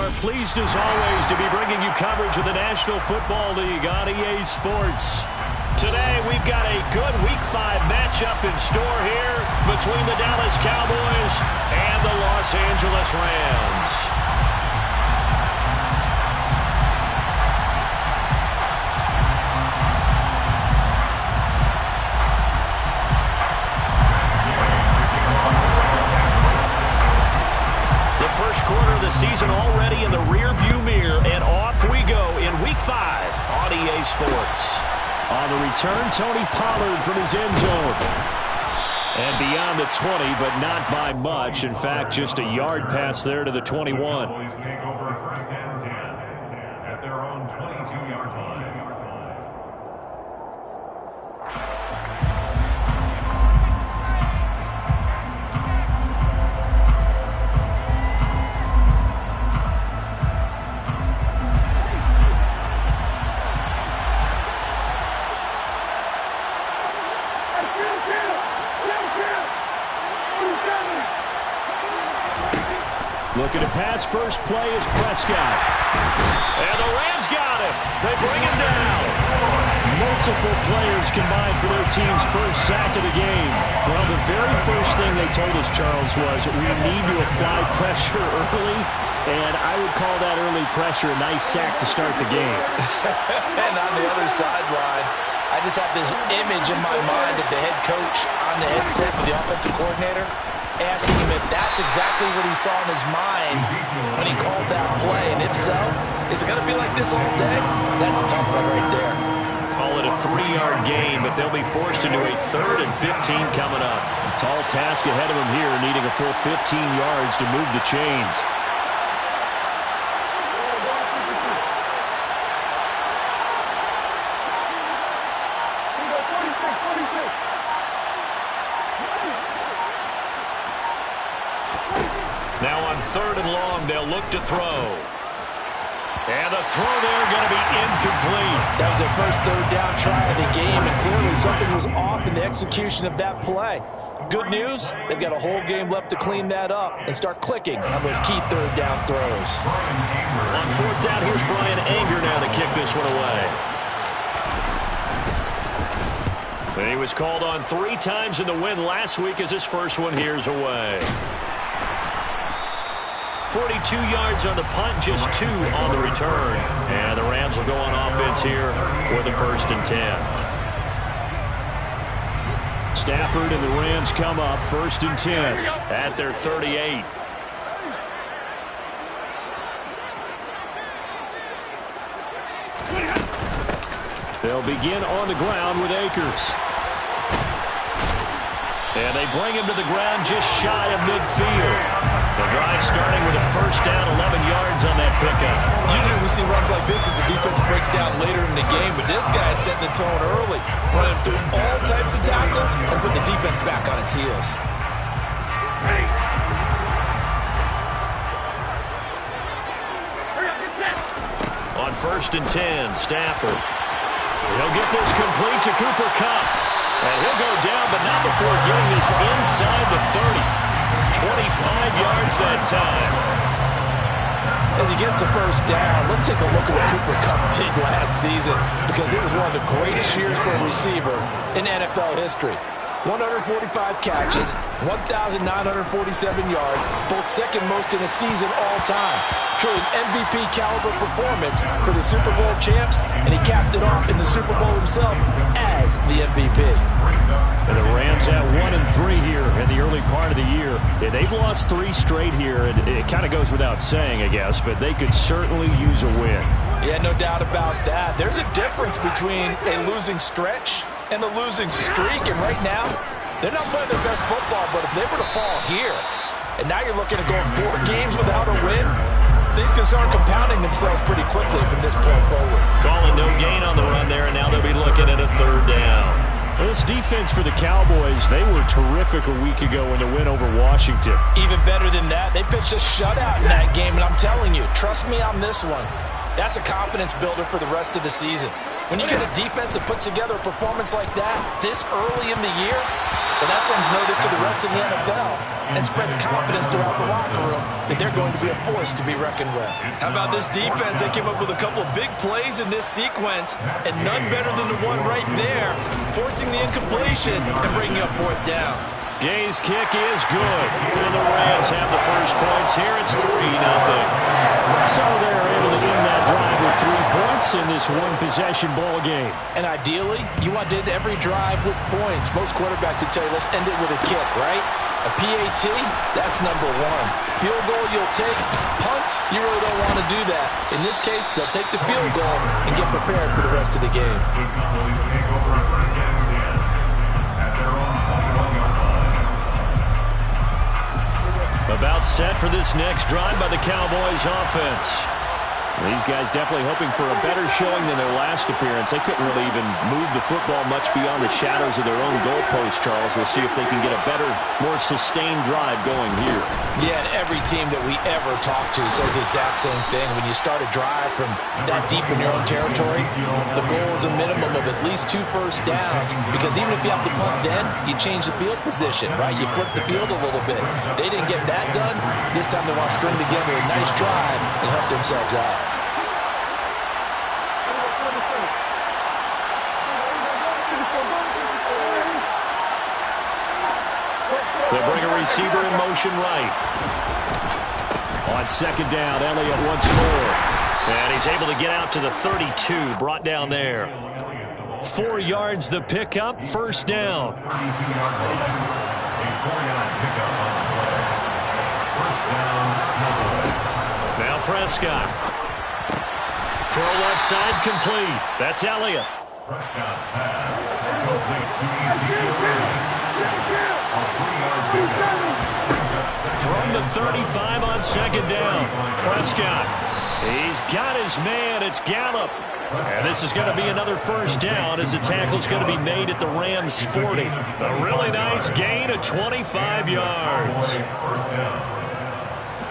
are pleased as always to be bringing you coverage of the National Football League on EA Sports. Today we've got a good Week 5 matchup in store here between the Dallas Cowboys and the Los Angeles Rams. The season already in the rear-view mirror, and off we go in Week 5 on EA Sports. On the return, Tony Pollard from his end zone. And beyond the 20, but not by much. In fact, just a yard pass there to the 21. Cowboys take over first and 10 at their own 22-yard line. Looking to pass, first play is Prescott. And the Rams got him. They bring him down. Multiple players combined for their team's first sack of the game. Well, the very first thing they told us, Charles, was we need to apply pressure early. And I would call that early pressure a nice sack to start the game. And on the other sideline, I just have this image in my mind of the head coach on the headset with the offensive coordinator, asking him if that's exactly what he saw in his mind when he called that play. And if so, is it going to be like this all day? That's a tough one right there. Call it a 3-yard gain, but they'll be forced into a 3rd and 15 coming up. A tall task ahead of them here, needing a full 15 yards to move the chains. Now on 3rd and long, they'll look to throw. And the throw there going to be incomplete. That was their first 3rd down try of the game, and clearly something was off in the execution of that play. Good news, they've got a whole game left to clean that up and start clicking on those key 3rd down throws. On 4th down, here's Brian Anger now to kick this one away. And he was called on 3 times in the win last week as his first one here's away. 42 yards on the punt, just 2 on the return. And the Rams will go on offense here with a 1st and 10. Stafford and the Rams come up 1st and 10 at their 38. They'll begin on the ground with Akers. And they bring him to the ground just shy of midfield. The drive starting with a 1st down, 11 yards on that pickup. Usually we see runs like this as the defense breaks down later in the game, but this guy is setting the tone early, running through all types of tackles and putting the defense back on its heels. On 1st and 10, Stafford. He'll get this complete to Cooper Kupp. And he'll go down, but not before getting this inside the 30. 25 yards that time. As he gets the 1st down, let's take a look at what Cooper Kupp did last season, because it was one of the greatest years for a receiver in NFL history. 145 catches, 1,947 yards, both 2nd most in a season all time. Truly an MVP caliber performance for the Super Bowl champs, and he capped it off in the Super Bowl himself as the MVP. And the Rams at 1-3 here in the early part of the year. Yeah, they've lost 3 straight here, and it kind of goes without saying, I guess, but they could certainly use a win. Yeah, no doubt about that. There's a difference between a losing stretch and a losing streak, and right now, they're not playing their best football, but if they were to fall here, and now you're looking at going 4 games without a win, things can start compounding themselves pretty quickly from this point forward. Calling no gain on the run there, and now they'll be looking at a 3rd down. Well, this defense for the Cowboys, they were terrific a week ago in the win over Washington. Even better than that, they pitched a shutout in that game, and I'm telling you, trust me on this one, that's a confidence builder for the rest of the season. When you get a defense that puts together a performance like that this early in the year, But that sends notice to the rest of the NFL and spreads confidence throughout the locker room that they're going to be a force to be reckoned with. How about this defense? They came up with a couple of big plays in this sequence, and none better than the one right there, forcing the incompletion and bringing up 4th down. Gay's kick is good. And the Rams have the first points here. It's 3-0. So they're able to end that drive with 3 points in this one-possession ball game. And ideally, you want to end every drive with points. Most quarterbacks would tell you, let's end it with a kick, right? A PAT, that's number 1. Field goal, you'll take. Punts, you really don't want to do that. In this case, they'll take the field goal and get prepared for the rest of the game. The Cowboys take over a 1st and 10 at their own 21-yard line. About set for this next drive by the Cowboys offense. These guys definitely hoping for a better showing than their last appearance. They couldn't really even move the football much beyond the shadows of their own goalpost, Charles. We'll see if they can get a better, more sustained drive going here. Yeah, and every team that we ever talk to says the exact same thing. When you start a drive from that deep in your own territory, the goal is a minimum of at least 2 first downs, because even if you have to punt then, you change the field position, right? You flip the field a little bit. They didn't get that done. This time they want to string together a nice drive and help themselves out. They'll bring a receiver in motion right. On 2nd down, Elliott once more. And he's able to get out to the 32, brought down there. 4 yards the pickup, 1st down. 32-yard line. A 4-yard pickup on the play. 1st down, Cowboys. Now Prescott. Throw left side complete. That's Elliott. Prescott's pass complete to Ezekiel. A 3-yard pickup. From the 35 on 2nd down. Prescott. He's got his man. It's Gallup. And this is going to be another 1st down as the tackle's going to be made at the Rams' 40. A really nice gain of 25 yards. 1st down.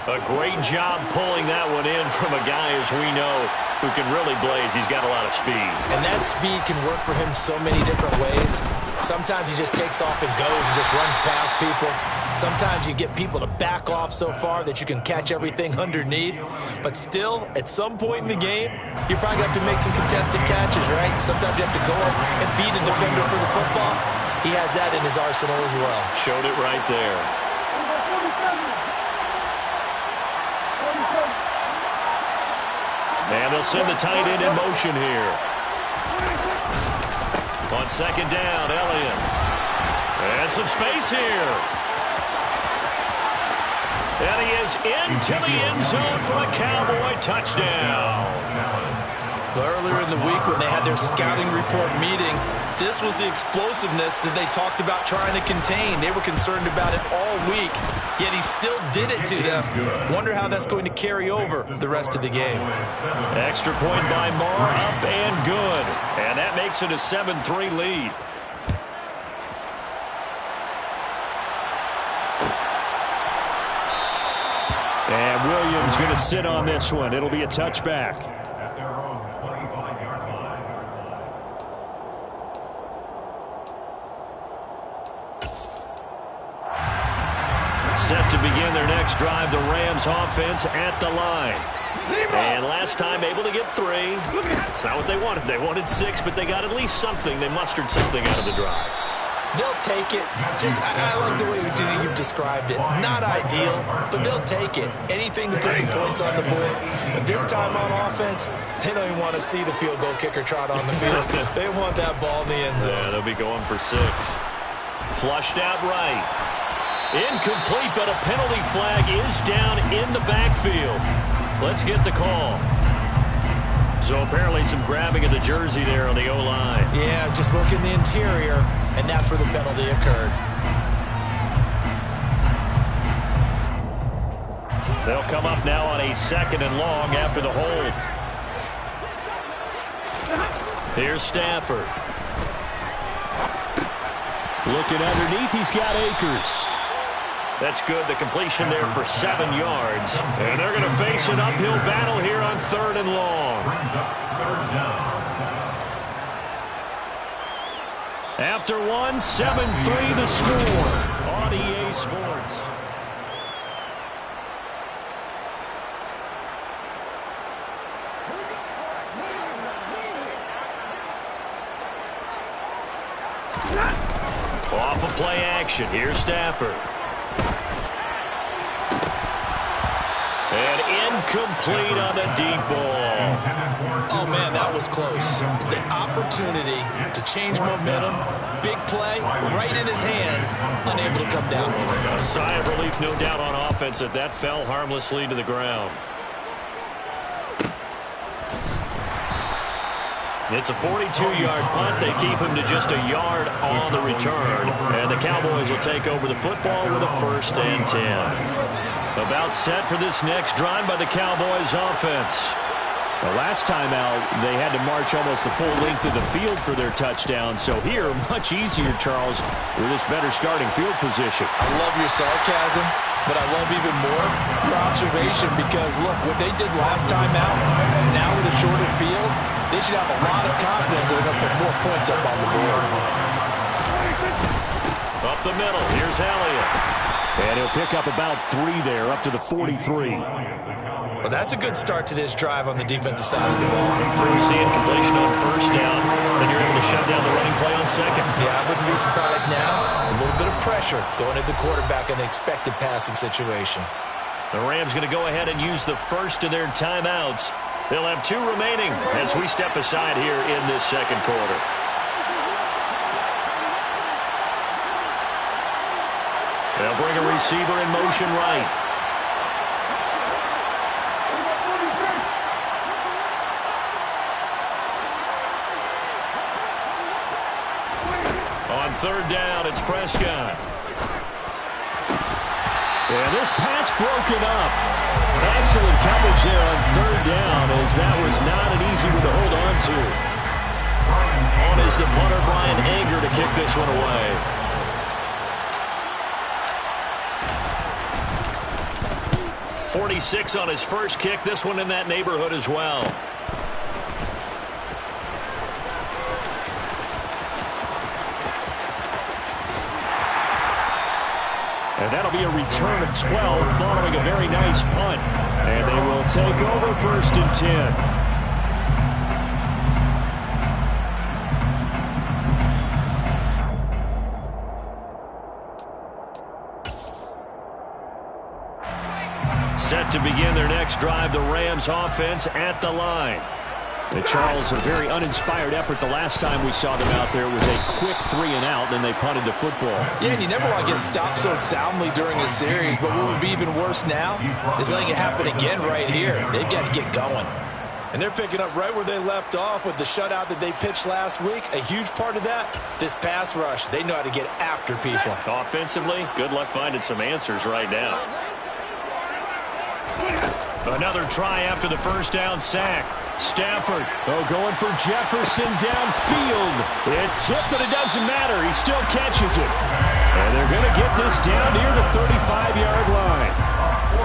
A great job pulling that one in from a guy, as we know, who can really blaze. He's got a lot of speed. And that speed can work for him so many different ways. Sometimes he just takes off and goes and just runs past people. Sometimes you get people to back off so far that you can catch everything underneath. But still, at some point in the game, you probably have to make some contested catches, right? Sometimes you have to go up and beat a defender for the football. He has that in his arsenal as well. Showed it right there. And they'll send the tight end in motion here. On 2nd down, Elliott. And some space here. And he is into the end zone for a Cowboy touchdown. Earlier in the week when they had their scouting report meeting, this was the explosiveness that they talked about trying to contain. They were concerned about it all week, yet he still did it to them. Wonder how that's going to carry over the rest of the game. Extra point by Marr, up and good. And that makes it a 7-3 lead. And Williams going to sit on this one. It'll be a touchback. At their own 25-yard line. Set to begin their next drive, the Rams offense at the line. And last time able to get 3. It's not what they wanted. They wanted 6, but they got at least something. They mustered something out of the drive. They'll take it. I like the way you've described it. Not ideal, but they'll take it. Anything to put some points on the board. But this time on offense, they don't even want to see the field goal kicker trot on the field. They want that ball in the end zone. Yeah, they'll be going for 6. Flushed out right. Incomplete, but a penalty flag is down in the backfield. Let's get the call. So apparently some grabbing of the jersey there on the O-line. Yeah, just look in the interior, and that's where the penalty occurred. They'll come up now on a 2nd and long after the hold. Here's Stafford. Looking underneath, he's got Akers. That's good. The completion there for 7 yards. And they're going to face an uphill battle here on 3rd and long. Brings up 3rd down. After one, 7-3 the score on EA Sports. Off of play action. Here's Stafford. And incomplete on the deep ball. Oh, man, that was close. The opportunity to change momentum, big play, right in his hands, unable to come down. A sigh of relief, no doubt, on offense that fell harmlessly to the ground. It's a 42-yard punt. They keep him to just a yard on the return. And the Cowboys will take over the football with a 1st and 10. About set for this next drive by the Cowboys offense. The last time out, they had to march almost the full length of the field for their touchdown. So here, much easier, Charles, with this better starting field position. I love your sarcasm, but I love even more your observation because, look, what they did last time out, now with a shorter field, they should have a lot of confidence that they're going to put more points up on the board. Up the middle, here's Elliott. And he'll pick up about 3 there, up to the 43. Well, that's a good start to this drive on the defensive side of the ball. First and completion on 1st down. Then you're able to shut down the running play on 2nd. Yeah, I wouldn't be surprised now. A little bit of pressure going at the quarterback in the expected passing situation. The Rams going to go ahead and use the first of their timeouts. They'll have 2 remaining as we step aside here in this 2nd quarter. They'll bring a receiver in motion right. On 3rd down, it's Prescott. And this pass broken up. Excellent coverage there on 3rd down, as that was not an easy one to hold on to. On is the punter, Brian Anger, to kick this one away. 46 on his first kick. This one in that neighborhood as well. And that'll be a return of 12 following a very nice punt. And they will take over 1st and 10. Set to begin their next drive, the Rams offense at the line. The Charles, a very uninspired effort the last time we saw them out there was a quick 3 and out, then they punted the football. Yeah, and you never want to get stopped so soundly during a series, but what would be even worse now is letting it happen again right here. They've got to get going. And they're picking up right where they left off with the shutout that they pitched last week. A huge part of that, this pass rush. They know how to get after people. Offensively, good luck finding some answers right now. Another try after the 1st down sack. Stafford, going for Jefferson downfield. It's tipped, but it doesn't matter. He still catches it. And they're going to get this down near the 35-yard line.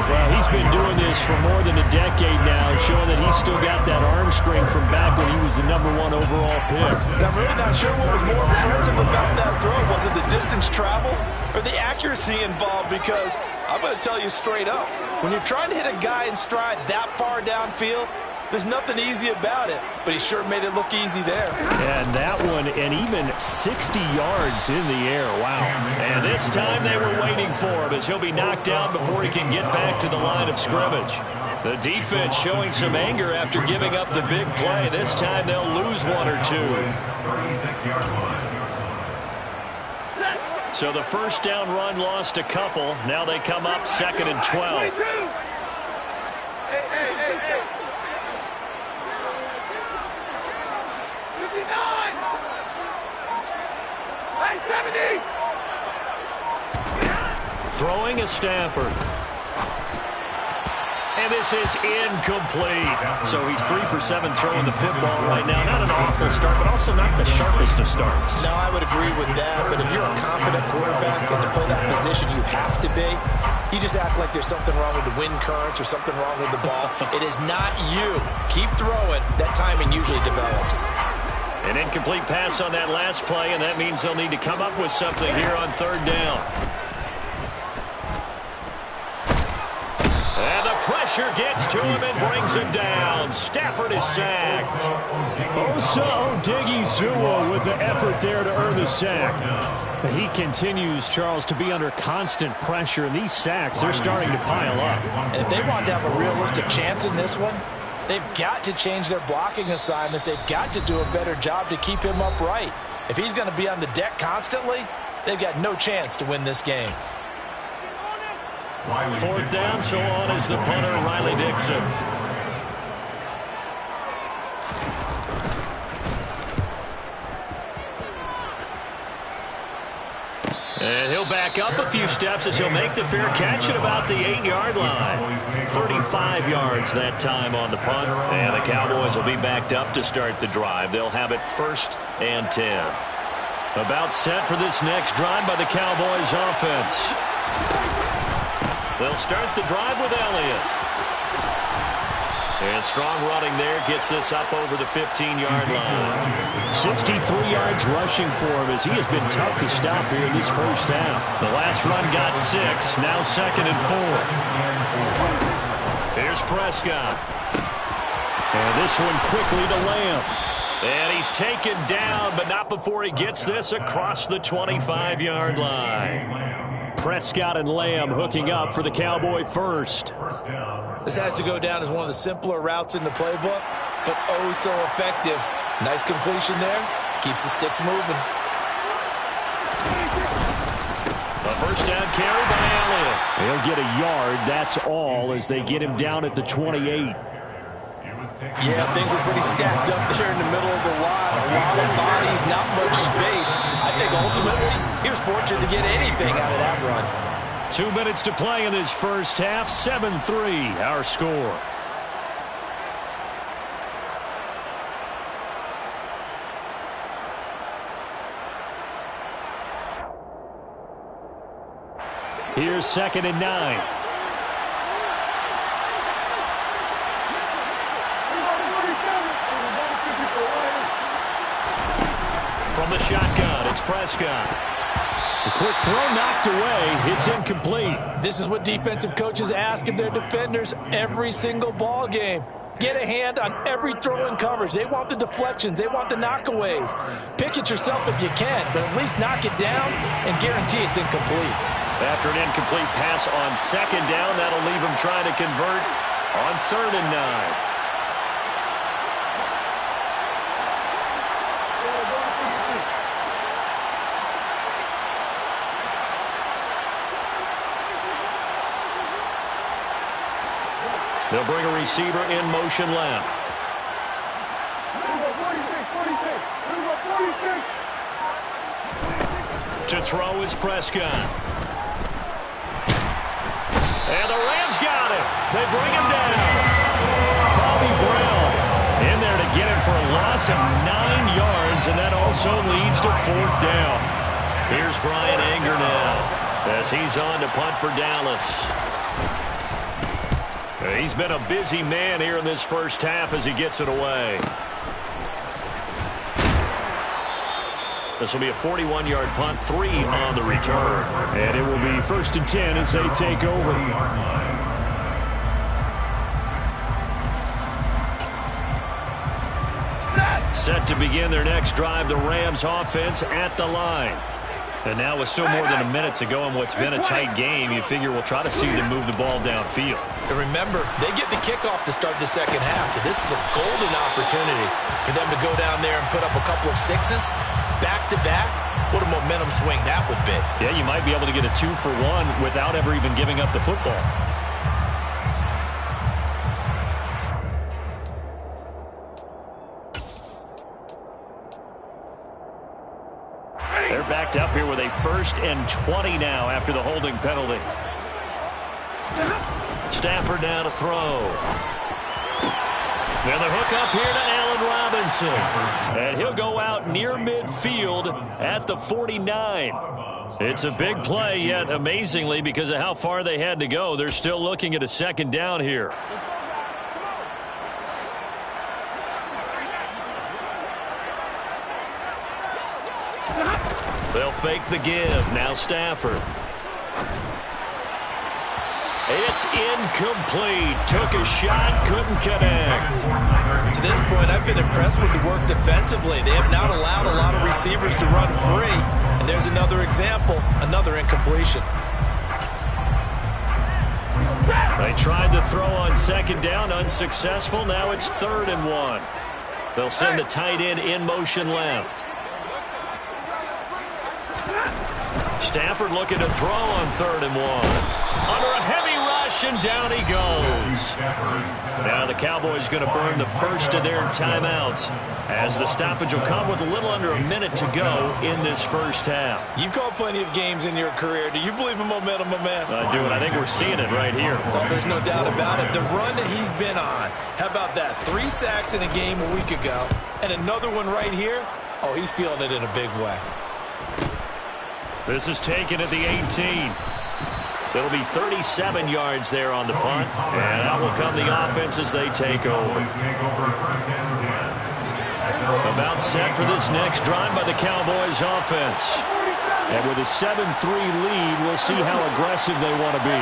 Well, he's been doing this for more than a decade now, showing that he's still got that arm strength from back when he was the #1 overall pick. I'm really not sure what was more impressive about that throw. Was it the distance travel or the accuracy involved? Because I'm going to tell you straight up, when you're trying to hit a guy in stride that far downfield, there's nothing easy about it, but he sure made it look easy there. And that one, and even 60 yards in the air. Wow. And this time they were waiting for him as he'll be knocked down before he can get back to the line of scrimmage. The defense showing some anger after giving up the big play. This time they'll lose 1 or 2. So the 1st down run lost a couple. Now they come up 2nd and 12. Throwing is Stafford. And this is incomplete. So he's 3 for 7 throwing the football right now. Not an awful start, but also not the sharpest of starts. No, I would agree with that. But if you're a confident quarterback and to play that position, you have to be. You just act like there's something wrong with the wind currents or something wrong with the ball. It is not you. Keep throwing. That timing usually develops. An incomplete pass on that last play, and that means they'll need to come up with something here on third down. And the pressure gets to him and brings him down. Stafford is sacked. Osa Odighizuwa with the effort there to earn the sack. But he continues, Charles, to be under constant pressure, and these sacks, they're starting to pile up. And if they want to have a realistic chance in this one, they've got to change their blocking assignments. They've got to do a better job to keep him upright. If he's going to be on the deck constantly, they've got no chance to win this game. Fourth down, so on is the punter, Riley Dixon. And he'll back up a few steps as he'll make the fair catch at about the 8-yard line. 35 yards that time on the punt. And the Cowboys will be backed up to start the drive. They'll have it 1st and 10. About set for this next drive by the Cowboys offense. They'll start the drive with Elliott. And strong running there gets this up over the 15-yard line. 63 yards rushing for him as he has been tough to stop here in this first half. The last run got 6, now 2nd and 4. Here's Prescott. And this one quickly to Lamb. And he's taken down, but not before he gets this across the 25-yard line. Prescott and Lamb hooking up for the Cowboy first. This has to go down as one of the simpler routes in the playbook, but oh so effective. Nice completion there. Keeps the sticks moving. A first down carry by Elliott. They'll get a yard, that's all, as they get him down at the 28. Yeah, things are pretty stacked up there in the middle of the line. A lot of bodies, not much space. I think ultimately he was fortunate to get anything out of that run. 2 minutes to play in this first half. 7-3 our score. Here's 2nd and 9. From the shotgun, it's Prescott. A quick throw knocked away. It's incomplete. This is what defensive coaches ask of their defenders every single ball game. Get a hand on every throw in coverage. They want the deflections. They want the knockaways. Pick it yourself if you can, but at least knock it down and guarantee it's incomplete. After an incomplete pass on 2nd down, that'll leave him trying to convert on 3rd and 9. They'll bring a receiver in motion left. To throw is Prescott. And the Rams got him. They bring him down. Bobby Brown in there to get him for a loss of 9 yards, and that also leads to 4th down. Here's Brian Anger now as he's on to punt for Dallas. He's been a busy man here in this first half as he gets it away. This will be a 41-yard punt, 3 on the return. And it will be 1st and 10 as they take over. Set to begin their next drive, the Rams offense at the line. And now with still more than a minute to go in what's been a tight game, you figure we'll try to see them move the ball downfield. And remember, they get the kickoff to start the second half, so this is a golden opportunity for them to go down there and put up a couple of 6s back-to-back. What a momentum swing that would be. Yeah, you might be able to get a 2-for-1 without ever even giving up the football. They're backed up here with a 1st and 20 now after the holding penalty. Stafford now to throw. And the hook up here to Allen Robinson. And he'll go out near midfield at the 49. It's a big play, yet amazingly, because of how far they had to go, they're still looking at a 2nd down here. They'll fake the give. Now Stafford. It's incomplete. Took a shot, couldn't connect. To this point, I've been impressed with the work defensively. They have not allowed a lot of receivers to run free. And there's another example, another incompletion. They tried to throw on second down, unsuccessful. Now it's 3rd and 1. They'll send the tight end in motion left. Stafford looking to throw on 3rd and 1. Under a heavy rush, and down he goes. Now the Cowboys going to burn the first of their timeouts, as the stoppage will come with a little under a minute to go in this first half. You've called plenty of games in your career. Do you believe in momentum, my man? I do, and I think we're seeing it right here. Oh, there's no doubt about it. The run that he's been on. How about that? 3 sacks in a game a week ago, and another one right here. Oh, he's feeling it in a big way. This is taken at the 18. It'll be 37 yards there on the punt, and out will come the offense as they take over. About set for this next drive by the Cowboys offense. And with a 7-3 lead, we'll see how aggressive they want to be.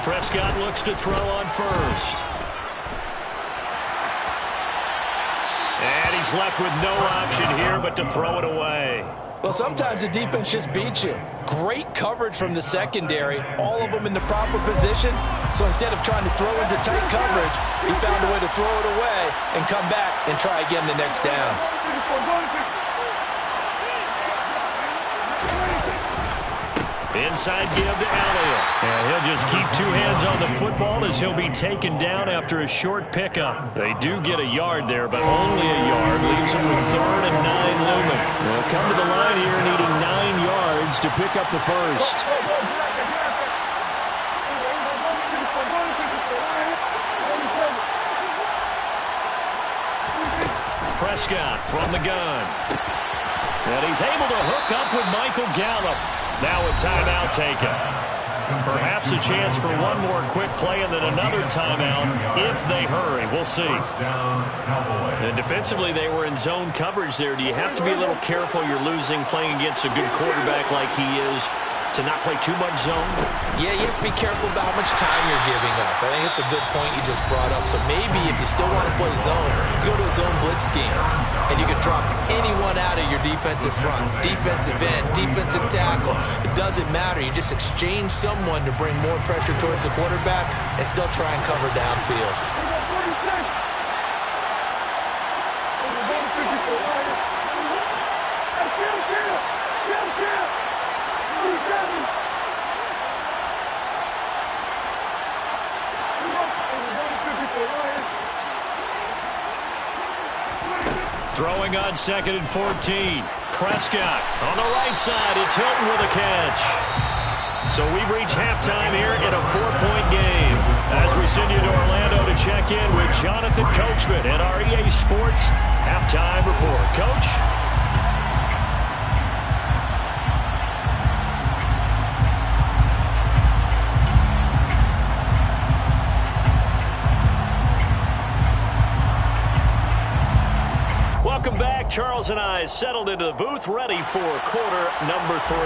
Prescott looks to throw on first. And he's left with no option here but to throw it away. Well, sometimes the defense just beats you. Great coverage from the secondary, all of them in the proper position. So instead of trying to throw into tight coverage, he found a way to throw it away and come back and try again the next down. Inside give to Elliott. And he'll just keep 2 hands on the football as he'll be taken down after a short pickup. They do get a yard there, but only a yard. Leaves them with 3rd and 9 looming. They'll come to the line here needing 9 yards to pick up the first. Prescott from the gun. And he's able to hook up with Michael Gallup. Now a timeout taken. Perhaps a chance for one more quick play and then another timeout if they hurry. We'll see. And defensively, they were in zone coverage there. Do you have to be a little careful? You're losing playing against a good quarterback like he is to not play too much zone? Yeah, you have to be careful about how much time you're giving up. I think it's a good point you just brought up. So maybe if you still want to play zone, you go to a zone blitz scheme, and you can drop anyone out of your defensive front, defensive end, defensive tackle. It doesn't matter. You just exchange someone to bring more pressure towards the quarterback and still try and cover downfield. Throwing on 2nd and 14. Prescott on the right side. It's Hilton with a catch. So we've reached halftime here in a 4-point game. As we send you to Orlando to check in with Jonathan Coachman at our EA Sports Halftime Report. Coach? Welcome back. Charles and I settled into the booth, ready for quarter number 3.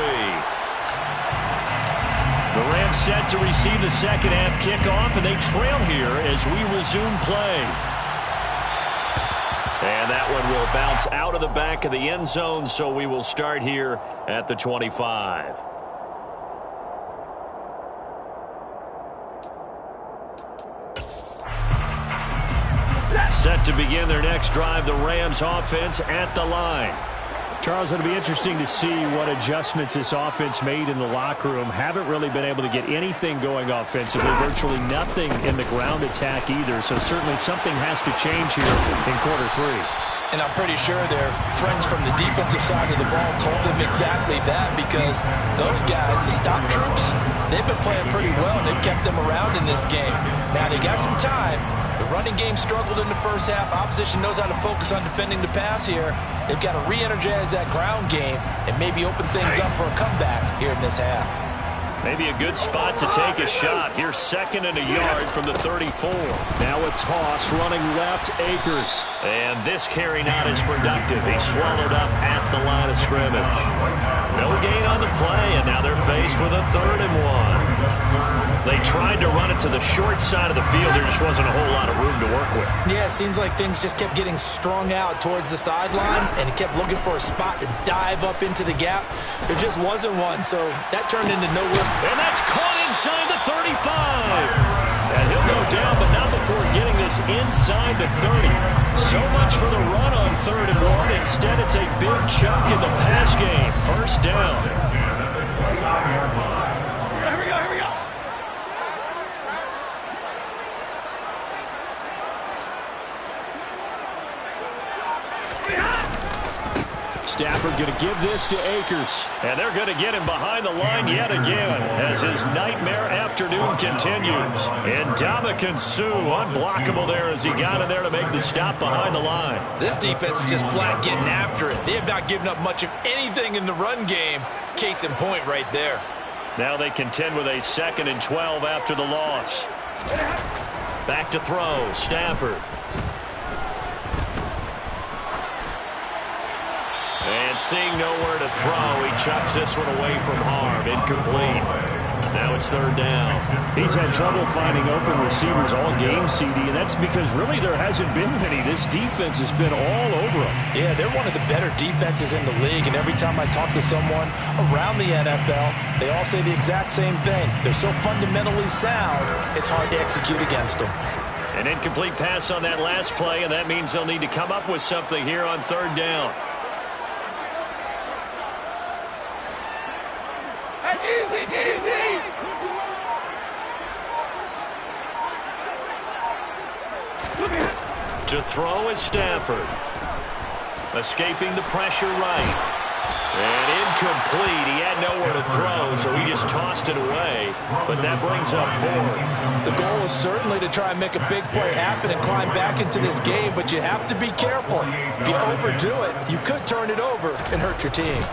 The Rams set to receive the second half kickoff, and they trail here as we resume play. And that one will bounce out of the back of the end zone, so we will start here at the 25. Set to begin their next drive, the Rams offense at the line. Charles, it'll be interesting to see what adjustments this offense made in the locker room. Haven't really been able to get anything going offensively, virtually nothing in the ground attack either. So certainly something has to change here in quarter 3. And I'm pretty sure their friends from the defensive side of the ball told them exactly that, because those guys, the stop troops, they've been playing pretty well. They've kept them around in this game. Now they got some time. The running game struggled in the first half. Opposition knows how to focus on defending the pass here. They've got to re-energize that ground game and maybe open things up for a comeback here in this half. Maybe a good spot to take a shot. Here's 2nd and a yard from the 34. Now a toss running left, Akers. And this carry not as productive. He swallowed up at the line of scrimmage. No gain on the play, and now they're faced with a 3rd and 1. They tried to run it to the short side of the field. There just wasn't a whole lot of room to work with. Yeah, it seems like things just kept getting strung out towards the sideline, and he kept looking for a spot to dive up into the gap. There just wasn't one, so that turned into nowhere. And that's caught inside the 35. And he'll go down, but not before getting this inside the 30. So much for the run on 3rd and 1. Instead, it's a big chunk in the pass game. 1st down. Here we go. Stafford going to give this to Akers. And they're going to get him behind the line yet again as his nightmare afternoon continues. And Ndamukong Suh unblockable there as he got in there to make the stop behind the line. This defense is just flat getting after it. They have not given up much of anything in the run game. Case in point right there. Now they contend with a 2nd and 12 after the loss. Back to throw, Stafford. And seeing nowhere to throw, he chucks this one away from harm. Incomplete. Now it's 3rd down. He's had trouble finding open receivers all game, CD, and that's because really there hasn't been many. This defense has been all over them. Yeah, they're one of the better defenses in the league, and every time I talk to someone around the NFL, they all say the exact same thing. They're so fundamentally sound, it's hard to execute against them. An incomplete pass on that last play, and that means they'll need to come up with something here on 3rd down. To throw is Stafford. Escaping the pressure right. And incomplete. He had nowhere to throw, so he just tossed it away. But that brings up 4th. The goal is certainly to try and make a big play happen and climb back into this game, but you have to be careful. If you overdo it, you could turn it over and hurt your team.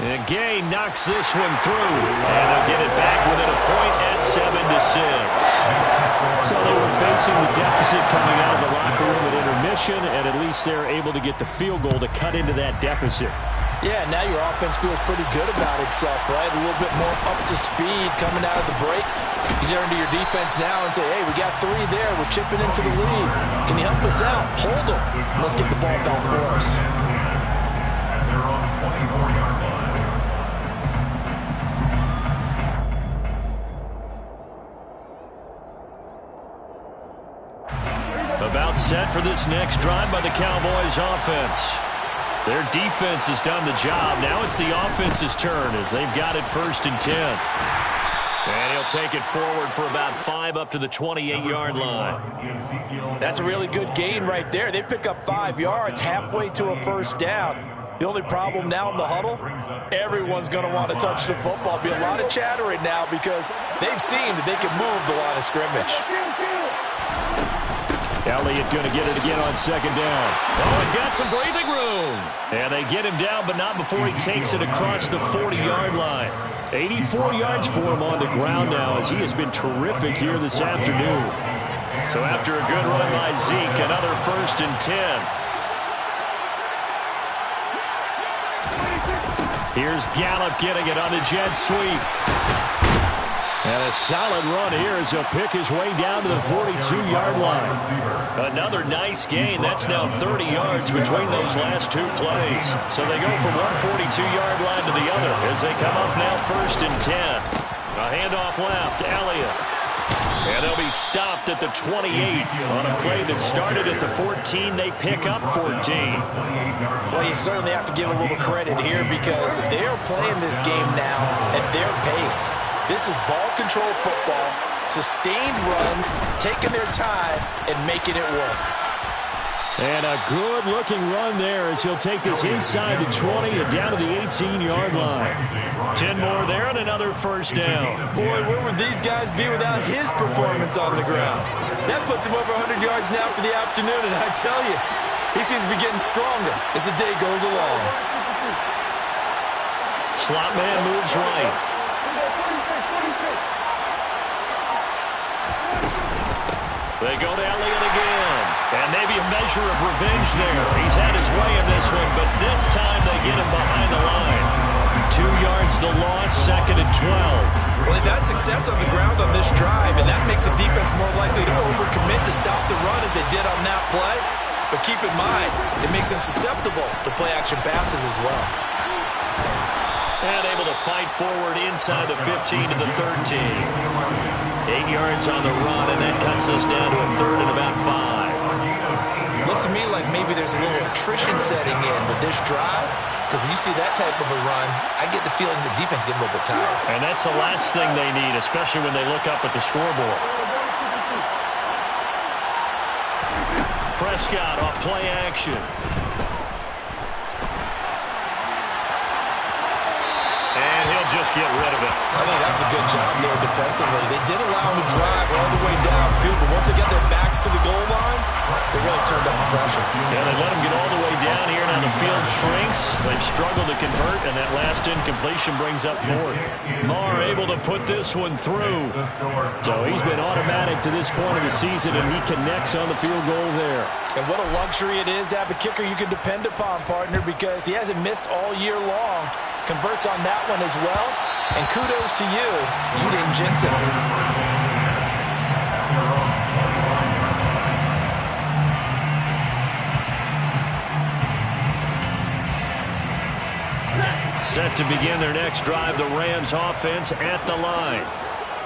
And Gay knocks this one through. And they'll get it back within a point at 7-6. So they were facing the deficit coming out of the locker room at intermission, and at least they're able to get the field goal to cut into that deficit. Yeah, now your offense feels pretty good about itself, right? A little bit more up to speed coming out of the break. You turn to your defense now and say, hey, we got 3 there. We're chipping into the lead. Can you help us out? Hold them. Let's get the ball back for us. And they're on the 24-yard line. About set for this next drive by the Cowboys offense. Their defense has done the job. Now it's the offense's turn as they've got it 1st and 10. And he'll take it forward for about 5 up to the 28-yard line. That's a really good gain right there. They pick up 5 yards halfway to a 1st down. The only problem now in the huddle, everyone's going to want to touch the football. Be a lot of chattering now because they've seen that they can move the line of scrimmage. Elliott going to get it again on 2nd down. Oh, he's got some breathing room. And they get him down, but not before he takes it across the 40-yard line. 84 yards for him on the ground now as he has been terrific here this afternoon. So after a good run by Zeke, another 1st and 10. Here's Gallup getting it on a jet sweep. And a solid run here as he'll pick his way down to the 42-yard line. Another nice gain. That's now 30 yards between those last 2 plays. So they go from one 42-yard line to the other as they come up now 1st and 10. A handoff left, Elliott. And they'll be stopped at the 28 on a play that started at the 14. They pick up 14. Well, you certainly have to give a little credit here because they're playing this game now at their pace. This is ball control football, sustained runs, taking their time, and making it work. And a good-looking run there as he'll take this inside the 20 and down to the 18-yard line. 10 more there and another 1st down. Boy, where would these guys be without his performance on the ground? That puts him over 100 yards now for the afternoon, and I tell you, he seems to be getting stronger as the day goes along. Slot man moves right. They go to Elliott again. And maybe a measure of revenge there. He's had his way in this one, but this time they get him behind the line. 2 yards the loss, 2nd and 12. Well, they've had success on the ground on this drive, and that makes a defense more likely to overcommit to stop the run as they did on that play. But keep in mind, it makes them susceptible to play-action passes as well. And able to fight forward inside the 15 to the 13. 8 yards on the run, and that cuts us down to a 3rd and about 5. Looks to me like maybe there's a little attrition setting in with this drive, because when you see that type of a run, I get the feeling the defense getting a little bit tired. And that's the last thing they need, especially when they look up at the scoreboard. Prescott off play action. Just get rid of it. I think that's a good job there defensively. They did allow him to drive all the way downfield, but once they got their backs to the goal line, they really turned up the pressure. Yeah, they let him get all the way down here. Now the field shrinks. They've struggled to convert, and that last incompletion brings up 4th. Marr able to put this one through. So he's been automatic to this point of the season, and he connects on the field goal there. And what a luxury it is to have a kicker you can depend upon, partner, because he hasn't missed all year long. Converts on that one as well. And kudos to you. You didn't jinx it. Set to begin their next drive, the Rams offense at the line.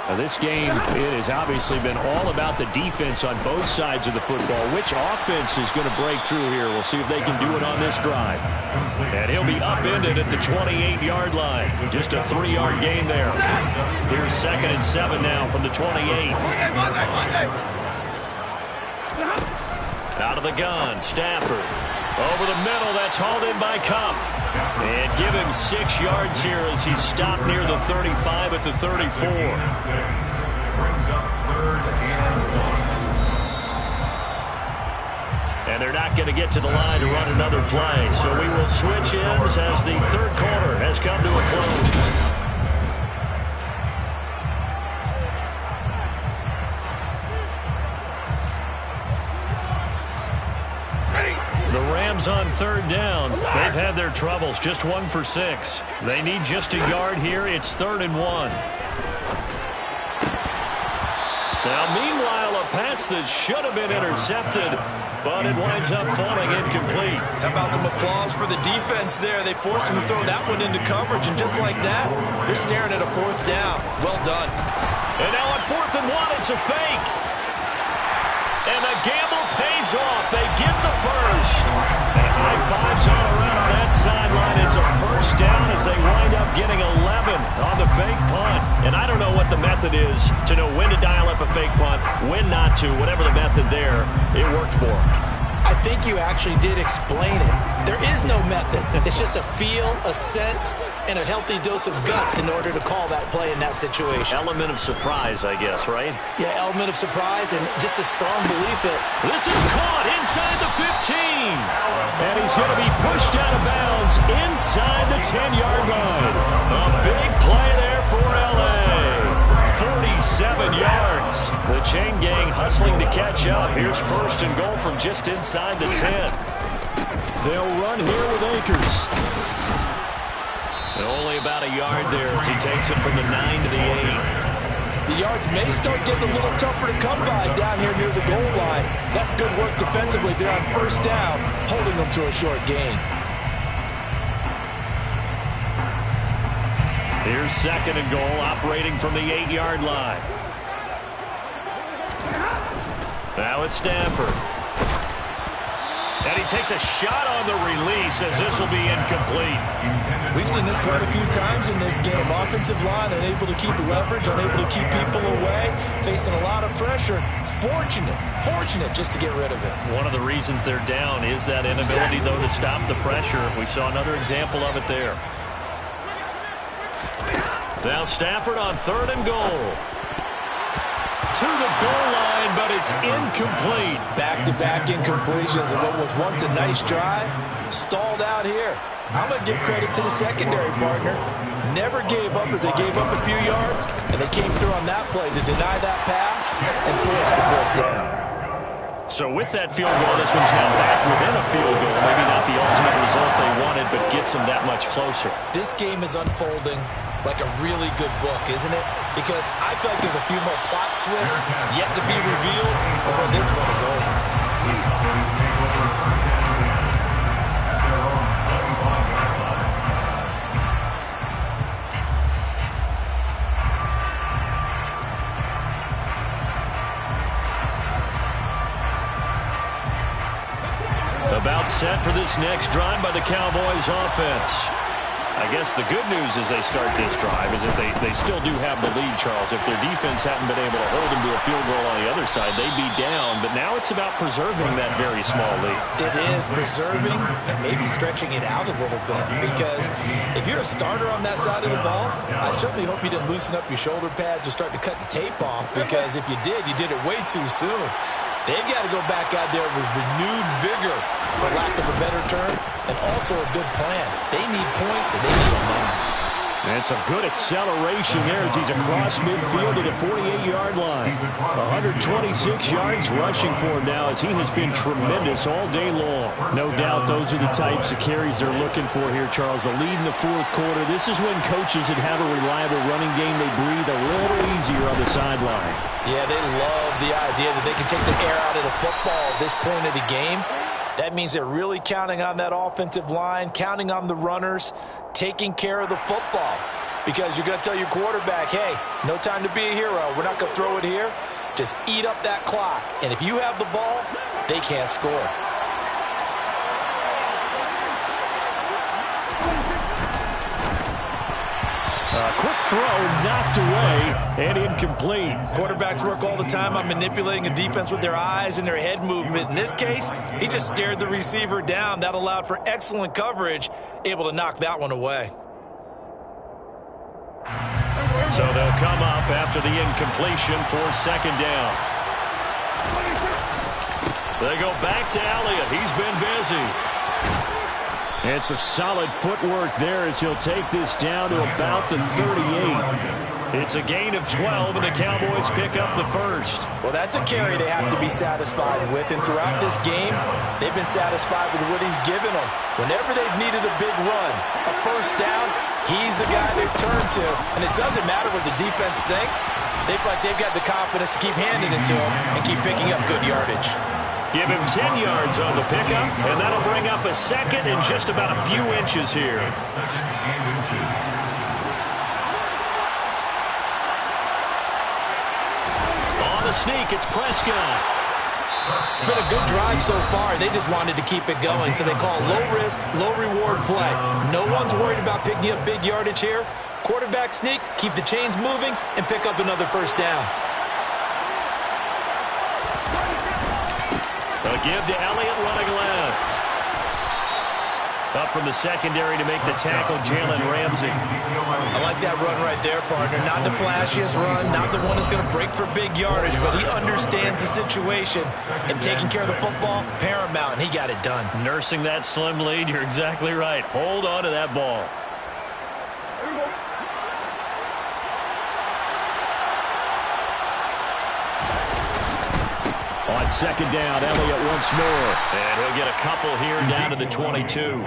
Now this game, it has obviously been all about the defense on both sides of the football. Which offense is going to break through here? We'll see if they can do it on this drive. And he'll be upended at the 28-yard line. Just a 3-yard gain there. Here's 2nd and 7 now from the 28. Out of the gun, Stafford. Over the middle, that's hauled in by Cup. And give him 6 yards here as he's stopped near the 35 at the 34. And they're not going to get to the line to run another play. So we will switch ends as the 3rd quarter has come to a close. The Rams on 3rd down. They've had their troubles. Just 1 for 6. They need just a yard here. It's 3rd and 1. Now, meanwhile, a pass that should have been intercepted, but it winds up falling incomplete. How about some applause for the defense there? They forced him to throw that one into coverage, and just like that, they're staring at a 4th down. Well done. And now on 4th and 1, it's a fake. And the gamble pays off. They get the first. And high fives all around on that sideline. It's a 1st down as they wind up getting 11 on the fake punt. And I don't know what the method is to know when to dial up a fake punt, when not to. Whatever the method there, it worked for them. I think you actually did explain it. There is no method. It's just a feel, a sense, and a healthy dose of guts in order to call that play in that situation. Element of surprise, I guess, right? Yeah, element of surprise and just a strong belief that this is caught inside the 15. And he's going to be pushed out of bounds inside the 10-yard line. A big play there for L.A. 47 yards. The chain gang hustling to catch up. Here's 1st and goal from just inside the 10. They'll run here with Akers. And only about a yard there as he takes it from the 9 to the 8. the yards may start getting a little tougher to come by down here near the goal line. That's good work defensively there on 1st down, holding them to a short gain. Here's 2nd and goal, operating from the 8-yard line. Now it's Stafford. And he takes a shot on the release as this will be incomplete. We've seen this quite a few times in this game. Offensive line unable to keep leverage, unable to keep people away, facing a lot of pressure. Fortunate just to get rid of it. One of the reasons they're down is that inability, though, to stop the pressure. We saw another example of it there. Now Stafford on 3rd and goal. To the goal line, but it's incomplete. Back-to-back incompletions of what was once a nice drive. Stalled out here. I'm going to give credit to the secondary partner. Never gave up as they gave up a few yards, and they came through on that play to deny that pass and force the fourth down. So with that field goal, this one's now back within a field goal. Maybe not the ultimate result they wanted, but gets them that much closer. This game is unfolding like a really good book, isn't it? Because I feel like there's a few more plot twists yet to be revealed before this one is over. About set for this next drive by the Cowboys offense. I guess the good news as they start this drive is that they still do have the lead, Charles. If their defense hadn't been able to hold them to a field goal on the other side, they'd be down. But now it's about preserving that very small lead. It is preserving and maybe stretching it out a little bit. Because if you're a starter on that side of the ball, I certainly hope you didn't loosen up your shoulder pads or start to cut the tape off. Because if you did it way too soon. They've got to go back out there with renewed vigor, for lack of a better term, and also a good plan. They need points, and they need them now. And some good acceleration there as he's across midfield to the 48-yard line. 126 yards rushing for him now as he has been tremendous all day long. No doubt those are the types of carries they're looking for here, Charles. The lead in the fourth quarter. This is when coaches that have a reliable running game, they breathe a little easier on the sideline. Yeah, they love the idea that they can take the air out of the football at this point of the game. That means they're really counting on that offensive line, counting on the runners, taking care of the football. Because you're going to tell your quarterback, hey, no time to be a hero. We're not going to throw it here. Just eat up that clock. And if you have the ball, they can't score. Quick throw, knocked away, and incomplete. Quarterbacks work all the time on manipulating a defense with their eyes and their head movement. In this case, he just stared the receiver down. That allowed for excellent coverage, able to knock that one away. So they'll come up after the incompletion for second down. They go back to Elliott. He's been busy. And some solid footwork there as he'll take this down to about the 38. It's a gain of 12, and the Cowboys pick up the first. Well, that's a carry they have to be satisfied with. And throughout this game, they've been satisfied with what he's given them. Whenever they've needed a big run, a first down, he's the guy they've turned to. And it doesn't matter what the defense thinks. They feel like they've got the confidence to keep handing it to him and keep picking up good yardage. Give him 10 yards on the pickup, and that'll bring up a second and just about a few inches here. On the sneak, it's Prescott. It's been a good drive so far. They just wanted to keep it going, so they call low-risk, low-reward play. No one's worried about picking up big yardage here. Quarterback sneak, keep the chains moving, and pick up another first down. A give to Elliott running left. Up from the secondary to make the tackle, Jalen Ramsey. I like that run right there, partner. Not the flashiest run, not the one that's going to break for big yardage, but he understands the situation, and taking care of the football, paramount, and he got it done. Nursing that slim lead, you're exactly right. Hold on to that ball. On second down, Elliott once more. And he'll get a couple here down to the 22.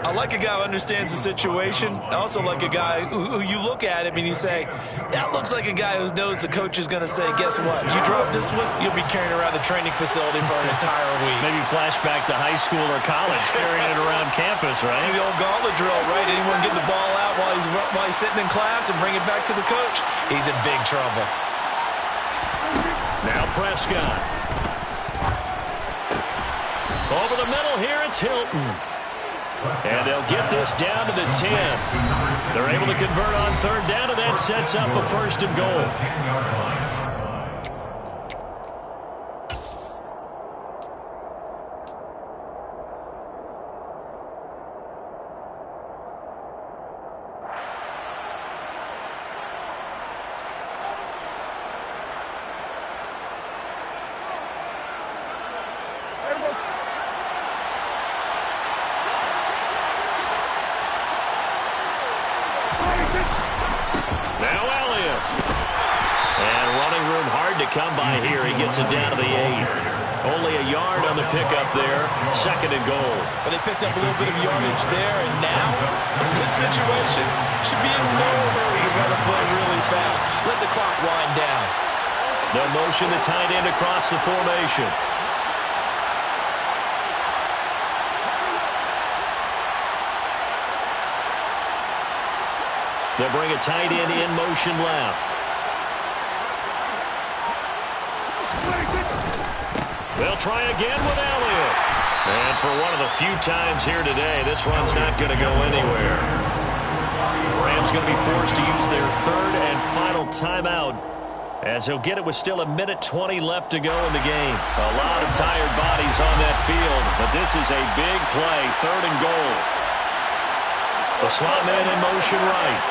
I like a guy who understands the situation. I also like a guy who you look at him and you say, that looks like a guy who knows the coach is going to say, guess what? You drop this one, you'll be carrying around the training facility for an entire week. Maybe flashback to high school or college, carrying it around campus, right? Maybe the old gauntlet drill, right? Anyone getting the ball out while he's sitting in class and bring it back to the coach, he's in big trouble. Now Prescott. Over the middle here, it's Hilton. And they'll get this down to the 10. They're able to convert on third down, and that sets up a first and goal. come by here. He gets it down to the 8. Only a yard on the pickup there. 2nd and goal. But they picked up a little bit of yardage there, and now, in this situation, should be in no hurry to run a play really fast. Let the clock wind down. They'll motion the tight end across the formation. They'll bring a tight end in motion left. They'll try again with Elliott. And for one of the few times here today, this run's not going to go anywhere. The Rams going to be forced to use their 3rd and final timeout, as he'll get it with still 1:20 left to go in the game. A lot of tired bodies on that field, but this is a big play, 3rd and goal. The slot man in motion right.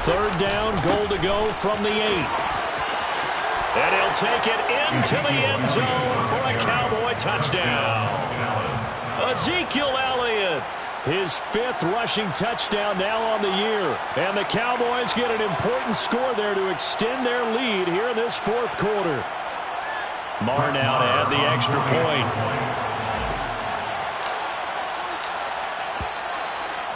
Third down, goal to go from the 8. And he'll take it into the end zone for a Cowboy touchdown. Ezekiel Elliott, his 5th rushing touchdown now on the year. And the Cowboys get an important score there to extend their lead here in this 4th quarter. Marr now to add the extra point.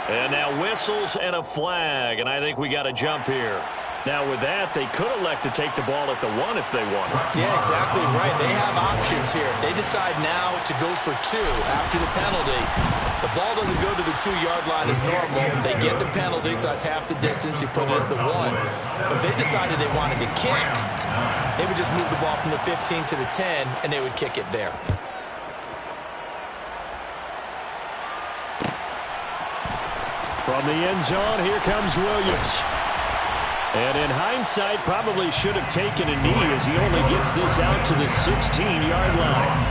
And now whistles and a flag, and I think we got a jump here. Now with that, they could elect to take the ball at the 1 if they want. Yeah, exactly right. They have options here. They decide now to go for 2 after the penalty. The ball doesn't go to the 2-yard line as normal. They get the penalty, so that's half the distance. You put it at the 1. But if they decided they wanted to kick, they would just move the ball from the 15 to the 10, and they would kick it there. From the end zone, here comes Williams. And in hindsight, probably should have taken a knee as he only gets this out to the 16-yard line.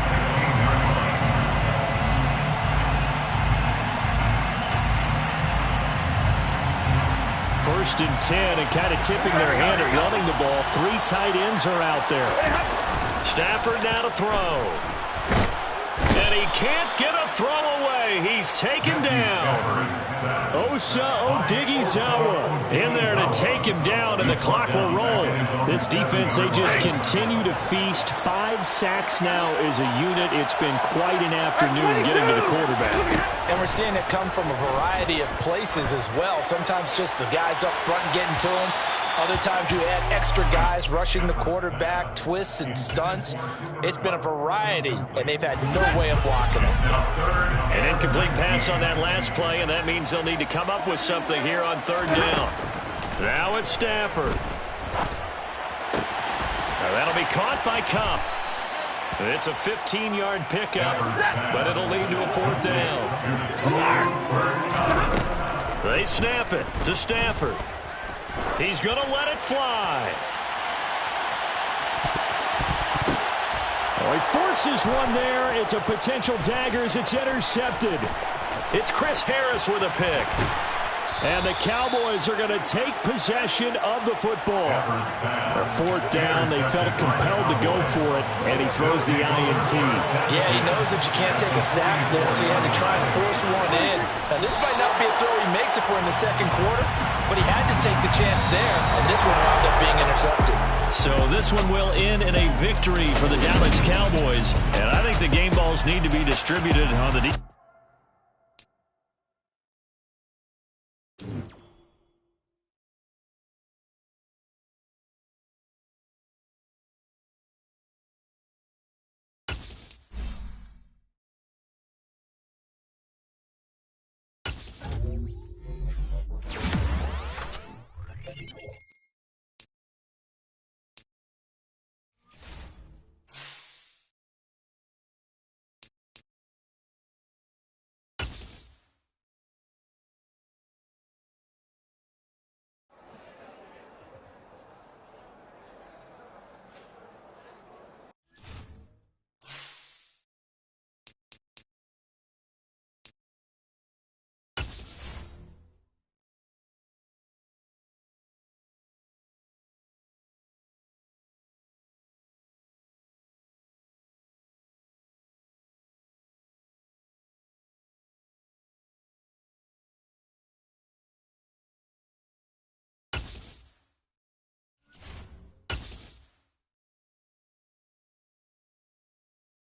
First and 10, and kind of tipping their hand at running the ball. 3 tight ends are out there. Stafford now to throw. And he can't get a throw away. He's taken down. Osa Odighizuwa in there to take him down, and the clock will roll. This defense, they just continue to feast. 5 sacks now as a unit. It's been quite an afternoon getting to the quarterback. And we're seeing it come from a variety of places as well. Sometimes just the guys up front getting to him. Other times you add extra guys rushing the quarterback, twists and stunts. It's been a variety, and they've had no way of blocking it. An incomplete pass on that last play, and that means they'll need to come up with something here on 3rd down. Now it's Stafford. Now that'll be caught by Kupp. It's a 15-yard pickup, but it'll lead to a 4th down. They snap it to Stafford. He's going to let it fly. Oh, he forces one there. It's a potential dagger as it's intercepted. It's Chris Harris with a pick. And the Cowboys are going to take possession of the football. Their 4th down, they felt compelled to go for it, and he throws the INT. Yeah, he knows that you can't take a sack there, so he had to try and force one in. Now, this might not be a throw he makes if we're in the 2nd quarter, but he had to take the chance there, and this one wound up being intercepted. So this one will end in a victory for the Dallas Cowboys, and I think the game balls need to be distributed on the